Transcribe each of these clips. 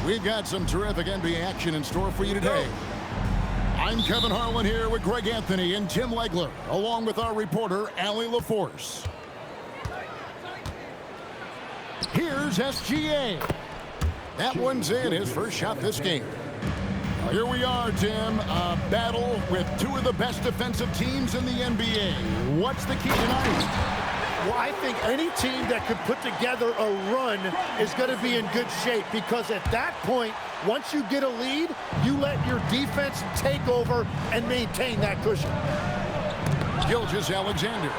We've got some terrific NBA action in store for you today. I'm Kevin Harlan here with Greg Anthony and Tim Legler, along with our reporter, Allie LaForce. Here's SGA. That one's in, his first shot this game. Here we are, Tim. A battle with two of the best defensive teams in the NBA. What's the key tonight? Well, I think any team that could put together a run is going to be in good shape, because at that point, once you get a lead, you let your defense take over and maintain that cushion. Gilgeous-Alexander.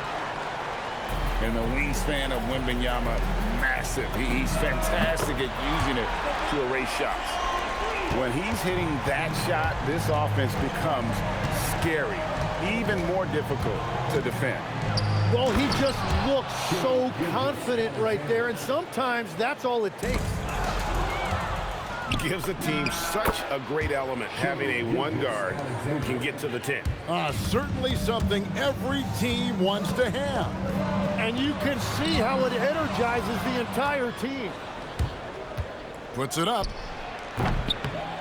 And the wingspan of Wembanyama, massive. He's fantastic at using it to erase shots. When he's hitting that shot, this offense becomes scary, even more difficult to defend. Well, he just looks so confident right there, and sometimes that's all it takes. Gives the team such a great element, having a one guard who can get to the 10. Certainly something every team wants to have. And you can see how it energizes the entire team. Puts it up.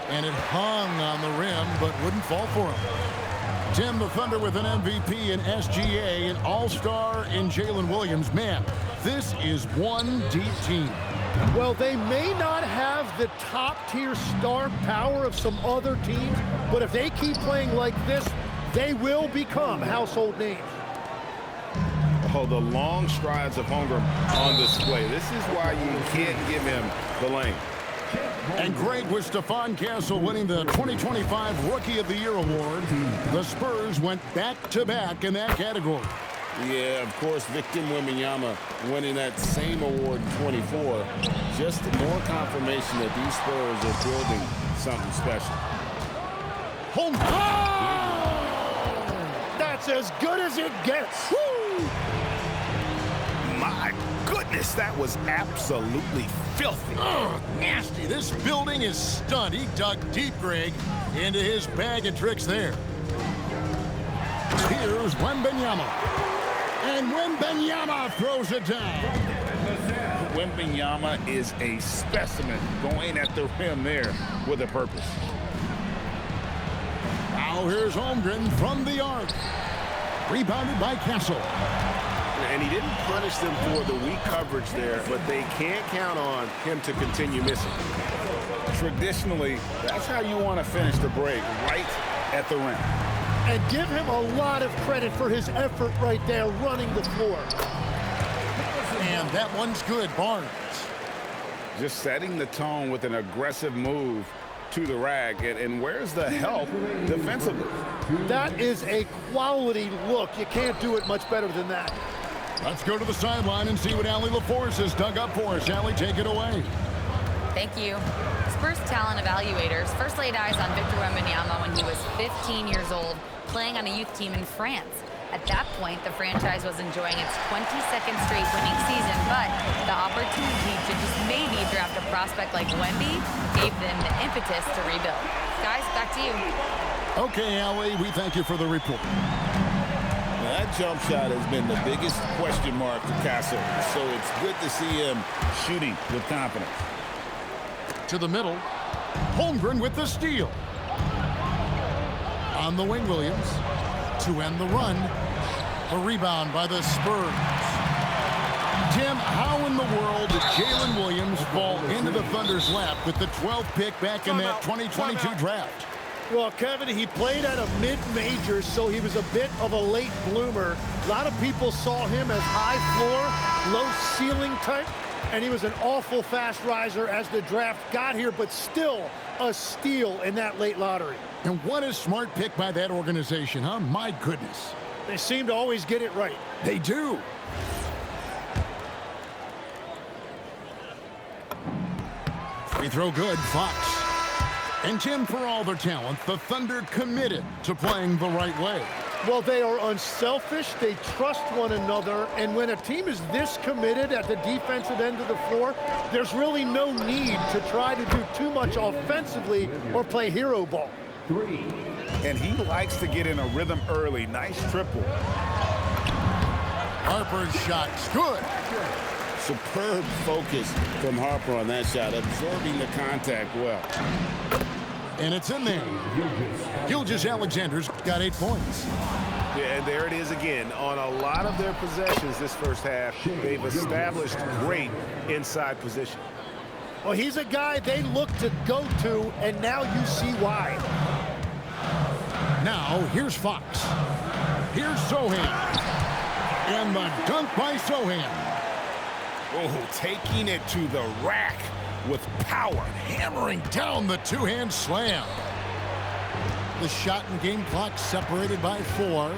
And it hung on the rim, but wouldn't fall for him. Tim, the Thunder with an MVP in SGA, an all-star in Jalen Williams. Man, this is one deep team. Well, they may not have the top-tier star power of some other teams, but if they keep playing like this, they will become household names. Oh, the long strides of Holmgren on display. This is why you can't give him the lane. And Greg, with Stephon Castle winning the 2025 Rookie of the Year award, the Spurs went back-to-back in that category. Yeah, of course, Victor Wembanyama winning that same award in 24. Just more confirmation that these Spurs are building something special. Home. Oh! That's as good as it gets. Woo! My goodness, that was absolutely filthy. Oh, nasty. This building is stunned. He dug deep, Greg, into his bag of tricks there. Here's Wembanyama. And Wembanyama throws it down. Wembanyama is a specimen going at the rim there with a purpose. Now here's Holmgren from the arc. Rebounded by Castle. And he didn't punish them for the weak coverage there, but they can't count on him to continue missing. Traditionally, that's how you want to finish the break, right at the rim. And give him a lot of credit for his effort right there running the floor. And that one's good, Barnes. Just setting the tone with an aggressive move to the rack. And where's the help defensively? That is a quality look. You can't do it much better than that. Let's go to the sideline and see what Allie LaForce has dug up for us. Allie, take it away. Thank you. Spurs talent evaluators first laid eyes on Victor Wembanyama when he was 15 years old, playing on a youth team in France. At that point, the franchise was enjoying its 22nd straight winning season, but the opportunity to just maybe draft a prospect like Wemby gave them the impetus to rebuild. Guys, back to you. Okay, Allie, we thank you for the report. Now, that jump shot has been the biggest question mark for Castle, so it's good to see him shooting with confidence. To the middle, Holmgren with the steal. On the wing, Williams to end the run. A rebound by the Spurs. Tim, how in the world did Jalen Williams fall into the Thunder's lap with the 12th pick back in that 2022 draft? Well, Kevin, he played at a mid-major, so he was a bit of a late bloomer. A lot of people saw him as high floor, low ceiling type, and he was an awful fast riser as the draft got here, but still a steal in that late lottery. And what a smart pick by that organization, huh? My goodness. They seem to always get it right. They do. Free throw good, Fox. And Tim, for all their talent, the Thunder committed to playing the right way. Well, they are unselfish, they trust one another, and when a team is this committed at the defensive end of the floor, there's really no need to try to do too much offensively or play hero ball. And he likes to get in a rhythm early. Nice triple. Harper's shot's good. Superb focus from Harper on that shot, absorbing the contact well. And it's in there. Gilgeous-Alexander's got 8 points. Yeah, and there it is again. On a lot of their possessions this first half, they've established great inside position. Well, he's a guy they look to go to, and now you see why. Now, here's Fox. Here's Sohan. And the dunk by Sohan. Oh, taking it to the rack with power. Hammering down the two-hand slam. The shot and game clock separated by 4.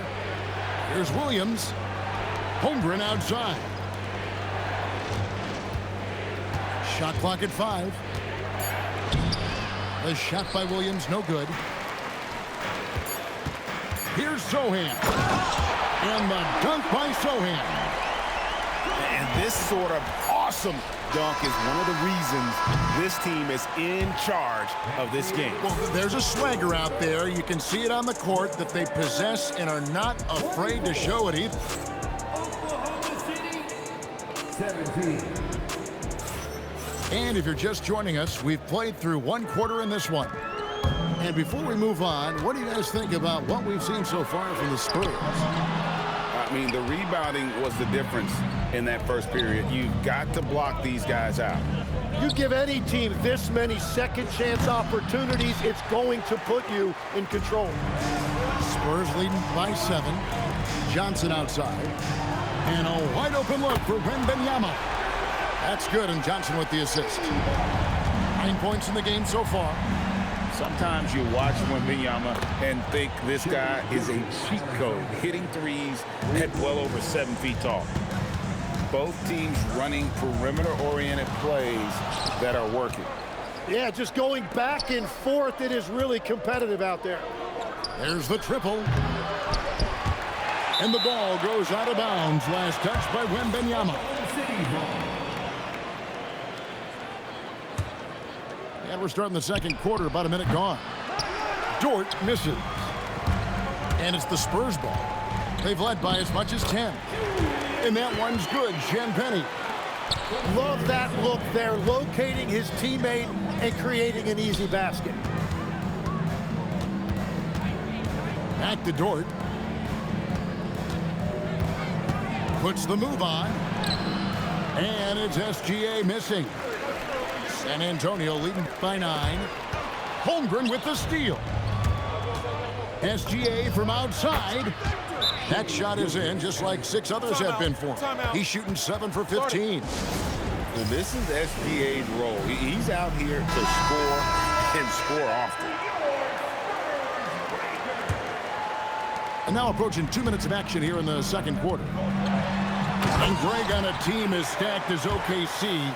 Here's Williams. Holmgren outside. Shot clock at 5. The shot by Williams, no good. Here's Sohan. And the dunk by Sohan. And this sort of awesome dunk is one of the reasons this team is in charge of this game. Well, there's a swagger out there. You can see it on the court that they possess and are not afraid to show it either. Oklahoma City, 17. And if you're just joining us, we've played through 1 quarter in this one. And before we move on, what do you guys think about what we've seen so far from the Spurs? I mean, the rebounding was the difference in that first period. You've got to block these guys out. You give any team this many second chance opportunities, it's going to put you in control. Spurs leading by 7. Johnson outside. And a wide open look for Wembanyama. That's good, and Johnson with the assist. 9 points in the game so far. Sometimes you watch Wembanyama and think this guy is a cheat code, hitting threes at well over 7 feet tall. Both teams running perimeter-oriented plays that are working. Yeah, just going back and forth, it is really competitive out there. There's the triple. And the ball goes out of bounds. Last touch by Wembanyama. And we're starting the second quarter, about a minute gone. Dort misses. And it's the Spurs ball. They've led by as much as 10. And that one's good. Shanpenny. Love that look there, locating his teammate and creating an easy basket. Back to Dort. Puts the move on. And it's SGA missing. San Antonio leading by 9. Holmgren with the steal. SGA from outside. That shot is in, just like 6 others have been for him. He's shooting 7 for 15. Well, this is SGA's role. He's out here to score and score often. And now approaching 2 minutes of action here in the second quarter. And Greg, on a team as stacked as OKC,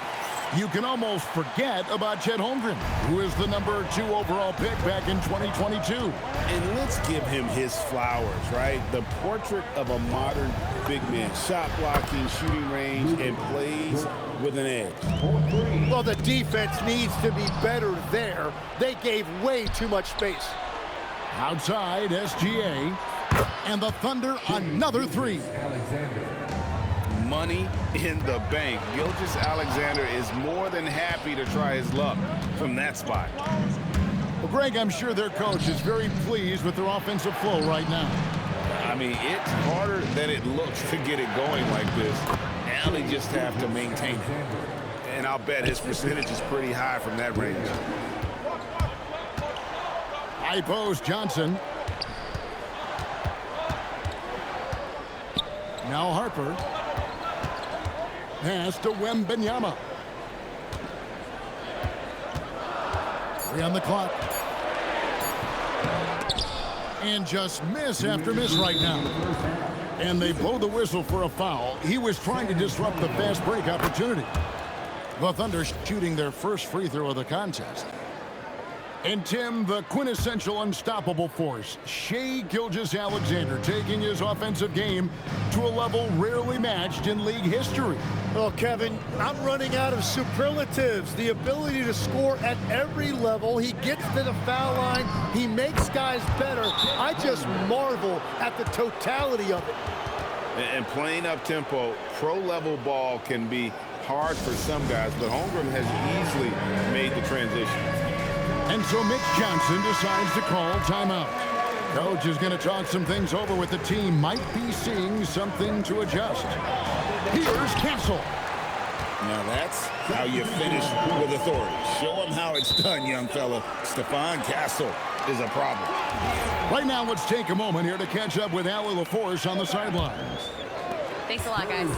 you can almost forget about Chet Holmgren, who is the number 2 overall pick back in 2022. And let's give him his flowers, right? The portrait of a modern big man. Shot blocking, shooting range, and plays with an edge. Well, the defense needs to be better there. They gave way too much space. Outside, SGA. And the Thunder, another 3. Money in the bank. Gilgeous-Alexander is more than happy to try his luck from that spot. Well, Greg, I'm sure their coach is very pleased with their offensive flow right now. I mean, it's harder than it looks to get it going like this. Now they just have to maintain it. And I'll bet his percentage is pretty high from that range. High post, Johnson. Now Harper. Pass to Wembanyama. 3 on the clock. And just miss after miss right now. And they blow the whistle for a foul. He was trying to disrupt the fast break opportunity. The Thunder shooting their first free throw of the contest. And Tim, the quintessential unstoppable force, Shai Gilgeous-Alexander, taking his offensive game to a level rarely matched in league history. Well, Kevin, I'm running out of superlatives. The ability to score at every level. He gets to the foul line. He makes guys better. I just marvel at the totality of it. And playing up tempo, pro level ball can be hard for some guys, but Holmgren has easily made the transition. And so Mitch Johnson decides to call timeout. Coach is going to talk some things over with the team. Might be seeing something to adjust. Here's Castle. Now that's how you finish with authority. Show them how it's done, young fella. Stephon Castle is a problem. Right now, let's take a moment here to catch up with Allie LaForce on the sidelines. Thanks a lot, guys.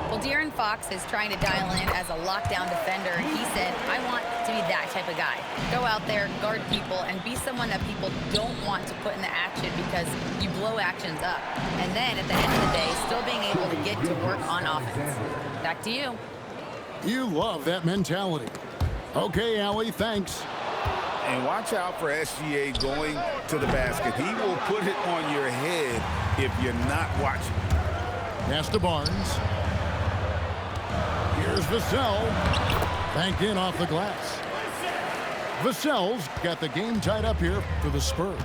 Well, De'Aaron Fox is trying to dial in as a lockdown defender, and he said, I want to be that type of guy. Go out there, guard people, and be someone that people don't want to put in the action because you blow actions up. And then, at the end of the day, still being able to get to work on offense. Back to you. You love that mentality. Okay, Allie, thanks. And watch out for SGA going to the basket. He will put it on your head if you're not watching. Pass to Barnes. Here's Vassell. Banked in off the glass. Vassell's got the game tied up here for the Spurs.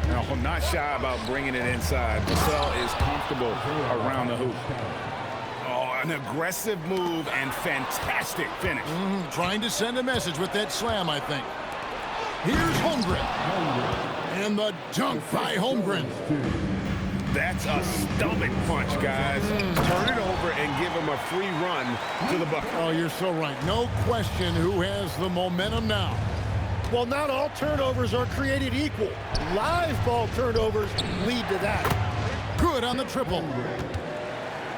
Now, I'm not shy about bringing it inside. Vassell is comfortable around the hoop. Oh, an aggressive move and fantastic finish. Trying to send a message with that slam, I think. Here's Holmgren. And the dunk by Holmgren. That's a stomach punch, guys. Turn it over and give him a free run to the bucket. Oh, you're so right. No question who has the momentum now. Well, not all turnovers are created equal. Live ball turnovers lead to that. Good on the triple.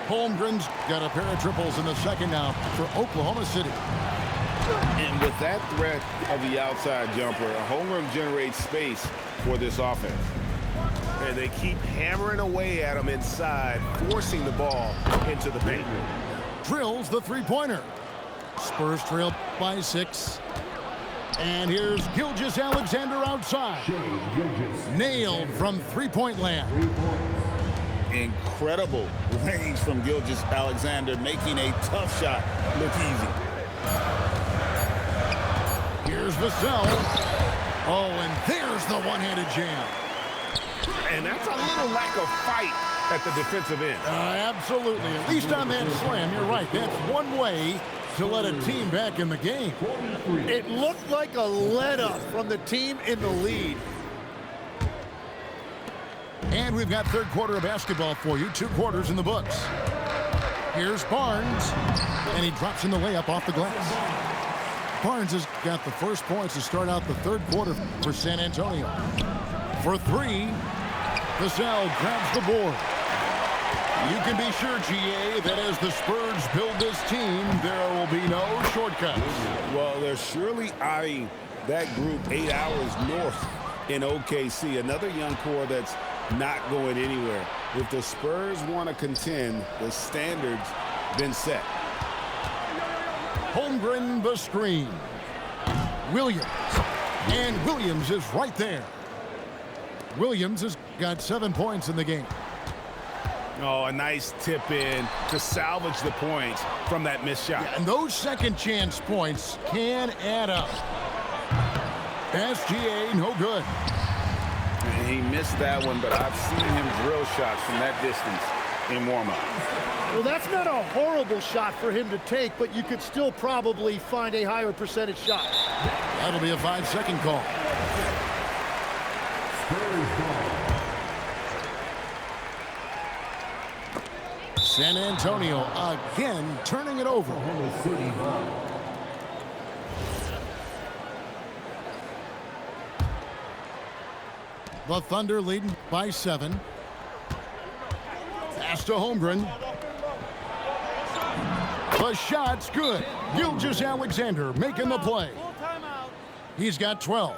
Holmgren's got a pair of triples in the second now for Oklahoma City. And with that threat of the outside jumper, Holmgren generates space for this offense. And they keep hammering away at him inside, forcing the ball into the paint. Drills the three-pointer. Spurs trail by 6. And here's Gilgeous-Alexander outside. Nailed from three-point land. Incredible range from Gilgeous-Alexander, making a tough shot look easy. Here's Vassell. Oh, and there's the one-handed jam. And that's a little lack of fight at the defensive end. Absolutely. At least on that slam, you're right. That's one way to let a team back in the game. It looked like a let-up from the team in the lead. And we've got third quarter of basketball for you. 2 quarters in the books. Here's Barnes. And he drops in the layup off the glass. Barnes has got the first points to start out the third quarter for San Antonio. For 3, Vassell grabs the board. You can be sure, GA, that as the Spurs build this team, there will be no shortcuts. Well, they're surely eyeing that group 8 hours north in OKC. Another young core that's not going anywhere. If the Spurs want to contend, the standard's been set. Holmgren the screen. Williams. And Williams is right there. Williams has got 7 points in the game. Oh, a nice tip in to salvage the points from that missed shot. And those second chance points can add up. SGA, no good. And he missed that one, but I've seen him drill shots from that distance in warm-up. Well, that's not a horrible shot for him to take, but you could still probably find a higher percentage shot. That'll be a 5-second call. San Antonio again turning it over. The Thunder leading by 7. Pass to Holmgren. The shot's good. Gilgeous-Alexander making the play. He's got 12.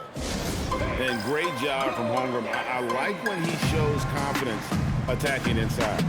And great job from Holmgren. I like when he shows confidence attacking inside.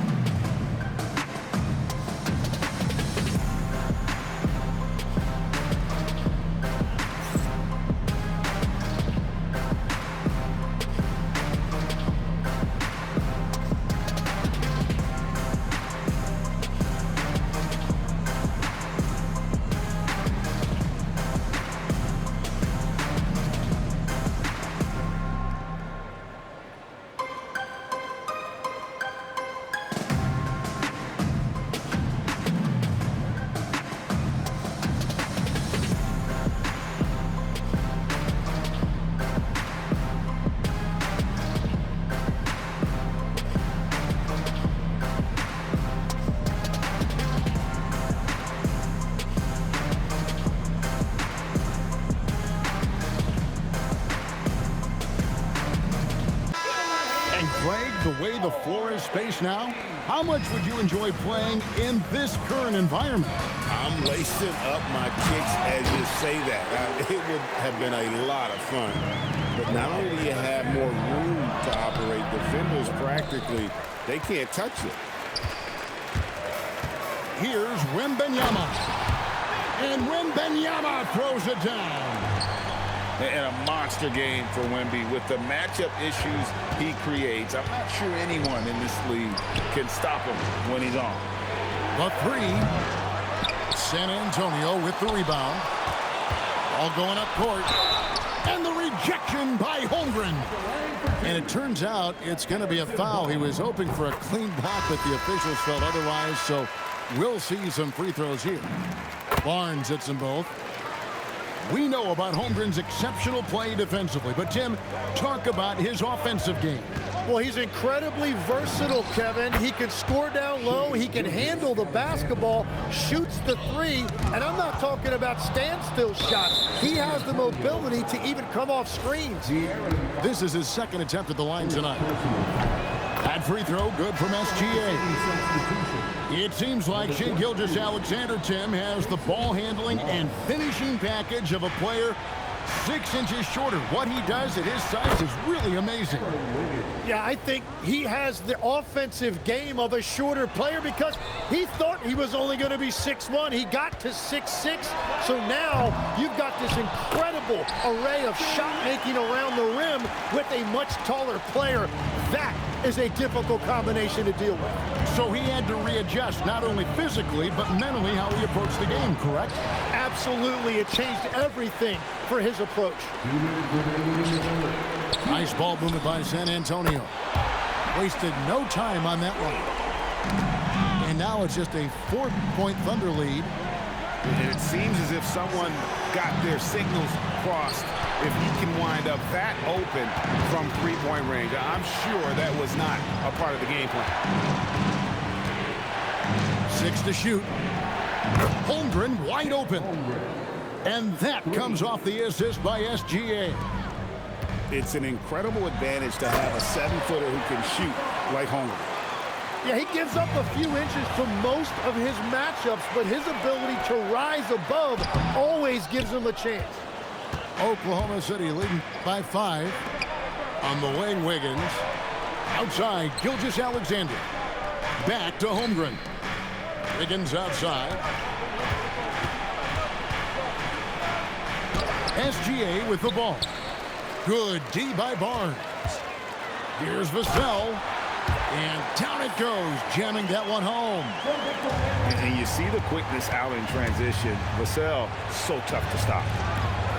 the way the floor is spaced now, how much would you enjoy playing in this current environment? I'm lacing up my kicks as you say that. It would have been a lot of fun. But not only do you have more room to operate, defenders practically, they can't touch it. Here's Wembanyama. And Wembanyama throws it down. And a monster game for Wemby with the matchup issues he creates. I'm not sure anyone in this league can stop him when he's on. The three. San Antonio with the rebound. All going up court. And the rejection by Holmgren. And it turns out it's going to be a foul. He was hoping for a clean block, but the officials felt otherwise. So we'll see some free throws here. Barnes hits them both. We know about Holmgren's exceptional play defensively, but Tim, talk about his offensive game. Well, he's incredibly versatile, Kevin. He can score down low. He can handle the basketball, shoots the three, and I'm not talking about standstill shots. He has the mobility to even come off screens. This is his second attempt at the line tonight. That free throw good from SGA. It seems like Shai Gilgeous-Alexander, Tim, has the ball handling and finishing package of a player 6 inches shorter. What he does at his size is really amazing. Yeah, I think he has the offensive game of a shorter player because he thought he was only going to be 6'1". He got to 6'6". So now you've got this incredible array of shot making around the rim with a much taller player. That is a difficult combination to deal with. So he had to readjust not only physically but mentally how he approached the game, correct? Absolutely. It changed everything for his approach. Nice ball movement by San Antonio. Wasted no time on that one. And now it's just a 4-point Thunder lead. And it seems as if someone got their signals crossed. If he can wind up that open from three-point range, I'm sure that was not a part of the game plan. 6 to shoot. Holmgren wide open. And that comes off the assist by SGA. It's an incredible advantage to have a 7-footer who can shoot like Holmgren. Yeah, he gives up a few inches to most of his matchups, but his ability to rise above always gives him a chance. Oklahoma City leading by 5. On the wing, Wiggins. Outside, Gilgeous-Alexander. Back to Holmgren. Wiggins outside. SGA with the ball. Good D by Barnes. Here's Vassell. And down it goes, jamming that one home. And you see the quickness out in transition. Vassell, so tough to stop.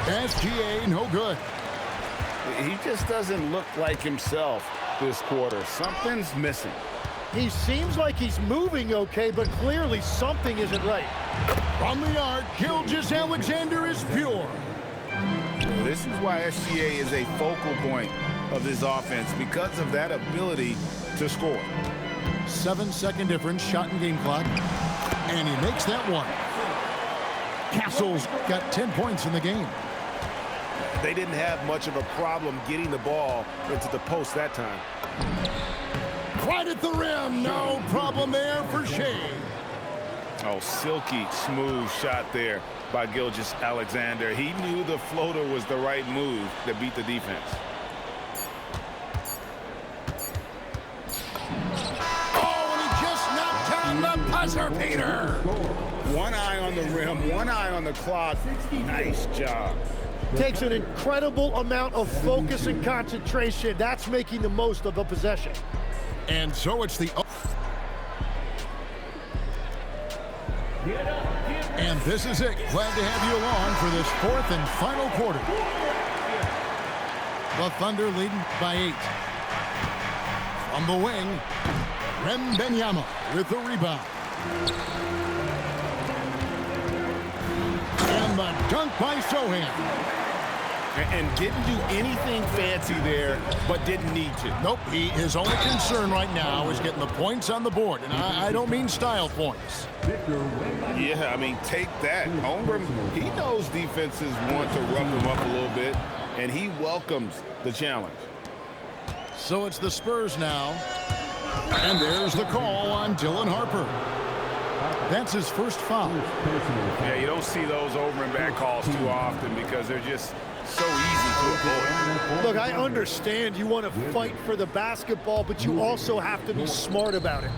SGA, no good. He just doesn't look like himself this quarter. Something's missing. He seems like he's moving okay, but clearly something isn't right. From the arc, Gilgeous-Alexander is pure. This is why SGA is a focal point of this offense, because of that ability to score. 7-second difference, shot and game clock. And he makes that one. Castle's got 10 points in the game. They didn't have much of a problem getting the ball into the post that time. Right at the rim, no problem there for Shai. Oh, silky smooth shot there by Gilgeous-Alexander. He knew the floater was the right move to beat the defense. Oh, and he just knocked down the buzzer beater. One eye on the rim, one eye on the clock. Nice job. Takes an incredible amount of focus and concentration. That's making the most of a possession. And so it's the... And this is it. Glad to have you along for this 4th and final quarter. The Thunder leading by 8. From the wing, Wembanyama with the rebound. And the dunk by Sohan. And didn't do anything fancy there, but didn't need to. Nope, his only concern right now is getting the points on the board. And I don't mean style points. Yeah, I mean, take that. Holmgren, he knows defenses want to rough him up a little bit, and he welcomes the challenge. So it's the Spurs now. And there's the call on Dylan Harper. That's his first foul. Yeah, you don't see those over and back calls too often because they're just so easy to avoid. Look, I understand you want to fight for the basketball, but you also have to be smart about it.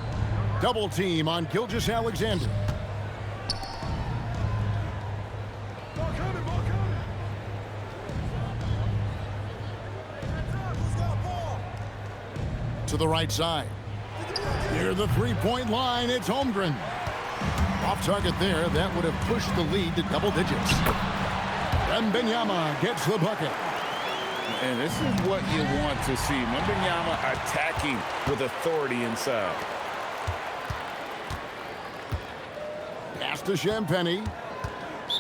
Double team on Gilgeous-Alexander. To the right side. Near the three-point line, it's Holmgren. Off target there, that would have pushed the lead to double digits. Wembanyama gets the bucket. And this is what you want to see. Wembanyama attacking with authority inside. Pass to Champagnie.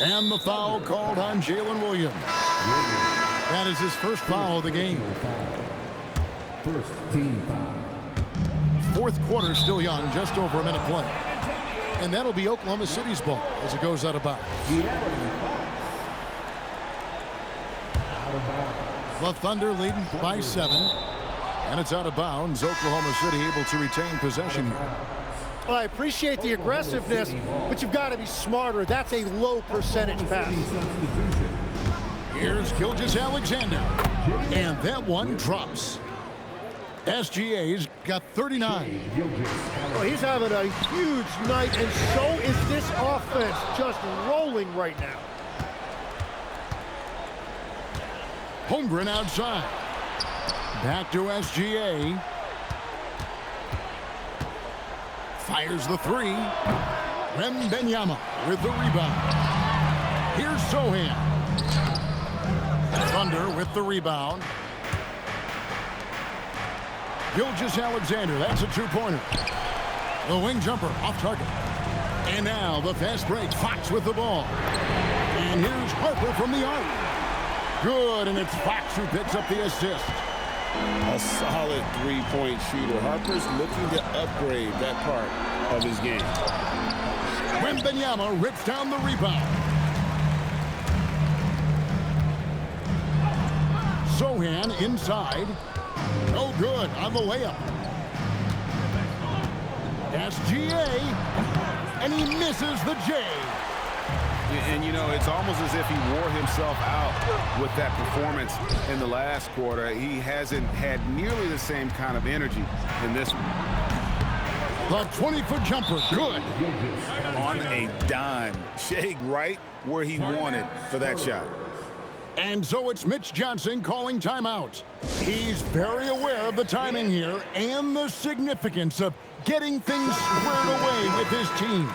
And the foul called on Jalen Williams. That is his first foul of the game. First team foul. Fourth quarter still young, just over a minute play. And that'll be Oklahoma City's ball as it goes out of bounds. The Thunder leading by 7. And it's out of bounds. Oklahoma City able to retain possession here. Well, I appreciate the aggressiveness, but you've got to be smarter. That's a low percentage pass. Here's Gilgeous-Alexander. And that one drops. SGA's got 39. Well, he's having a huge night, and so is this offense, just rolling right now. Holmgren outside. Back to SGA. Fires the three. Wembanyama with the rebound. Here's Sohan. Thunder with the rebound. Gilgeous-Alexander, that's a two-pointer. The wing jumper off target. And now the fast break. Fox with the ball. And here's Harper from the arc. Good, and it's Fox who picks up the assist. A solid three-point shooter. Harper's looking to upgrade that part of his game. Wembanyama rips down the rebound. Sohan inside. No good on the layup. SGA, and he misses the J. And, you know, it's almost as if he wore himself out with that performance in the last quarter. He hasn't had nearly the same kind of energy in this one. The 20-foot jumper, good. On a dime. Shea right where he wanted for that shot. And so it's Mitch Johnson calling timeout. He's very aware of the timing here and the significance of getting things squared away with his team.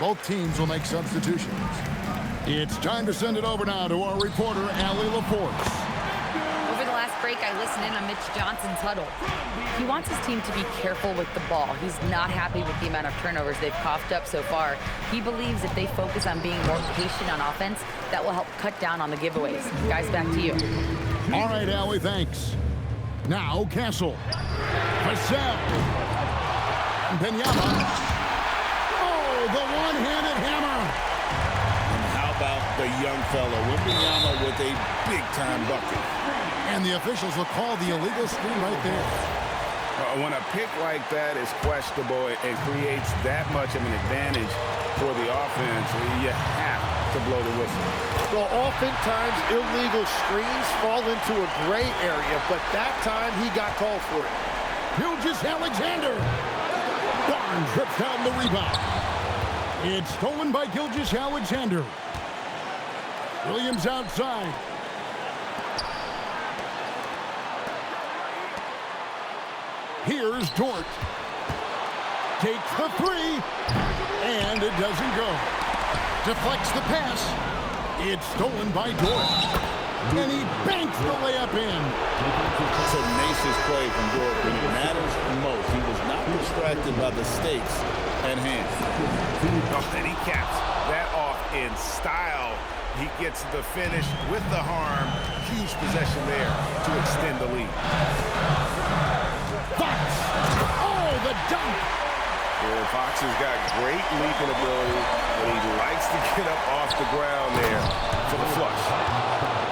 Both teams will make substitutions. It's time to send it over now to our reporter, Allie LaForce. Over the last break, I listened in on Mitch Johnson's huddle. He wants his team to be careful with the ball. He's not happy with the amount of turnovers they've coughed up so far. He believes if they focus on being more patient on offense, that will help cut down on the giveaways. Guys, back to you. All right, Allie, thanks. Now, Castle. Vassell. Wembanyama. Oh, the one-handed hammer. And how about the young fella, Wembanyama, with a big-time bucket. And the officials will call the illegal screen right there. When a pick like that is questionable and creates that much of an advantage for the offense, you have to blow the whistle. Well, oftentimes illegal screens fall into a gray area, but that time he got called for it. Gilgeous-Alexander. Barnes rips down the rebound. It's stolen by Gilgeous-Alexander. Williams outside. Here's Dort. Takes the three. And it doesn't go. Deflects the pass. It's stolen by Dort. And he banks the layup in. Tenacious play from Dort when it matters most. He was not distracted by the stakes at hand. Oh, and he caps that off in style. He gets the finish with the harm. Huge possession there to extend the lead. Fox. Oh, the dunk. Well, Fox has got great leaping ability, but he likes to get up off the ground there for the flush.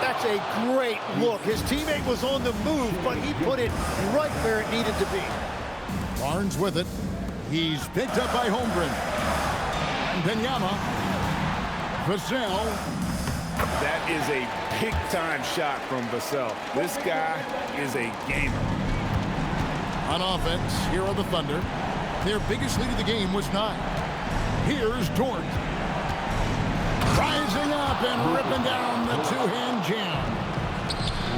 That's That's a great look. His teammate was on the move, but he put it right where it needed to be. Barnes with it. He's picked up by Holmgren. Benyama. Vassell. That is a big-time shot from Vassell. This guy is a gamer. On offense, here are the Thunder. Their biggest lead of the game was 9. Here's Dort. Rising up and ripping down the two-hand jam.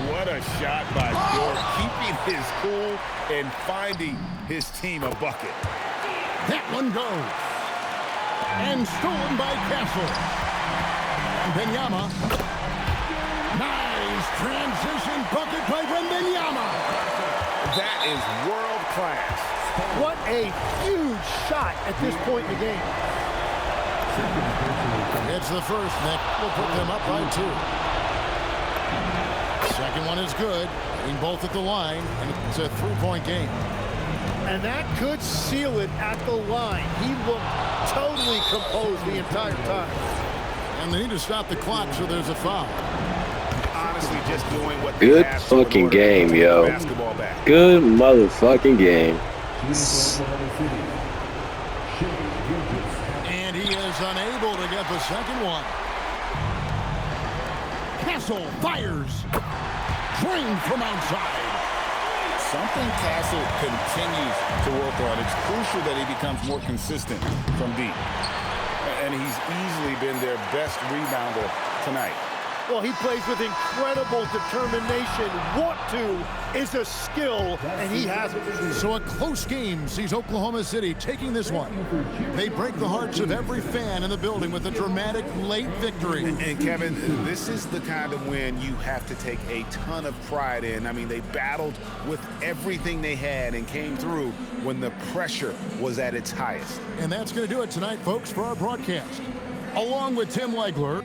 What a shot by Dort, keeping his cool and finding his team a bucket. That one goes. And stolen by Castle. Benyama. Nice transition bucket by Wembanyama. That is world class. What a huge shot at this point in the game. It's the first, Nick. We'll put them up by 2. Second one is good. Hitting both at the line, and it's a 3-point game. And that could seal it at the line. He looked totally composed the entire time. And they need to stop the clock, so there's a foul. Honestly, just doing what they Good have to in fucking order to game, take yo. the basketball back. Good motherfucking game. And he is unable to get the second one. Castle fires. Drained from outside. Something Castle continues to work on. It's crucial that he becomes more consistent from deep. And he's easily been their best rebounder tonight. Well, he plays with incredible determination. Want to is a skill, and he has it. So a close game sees Oklahoma City taking this one. They break the hearts of every fan in the building with a dramatic late victory. And Kevin, this is the kind of win you have to take a ton of pride in. I mean, they battled with everything they had and came through when the pressure was at its highest. And that's going to do it tonight, folks, for our broadcast. Along with Tim Legler,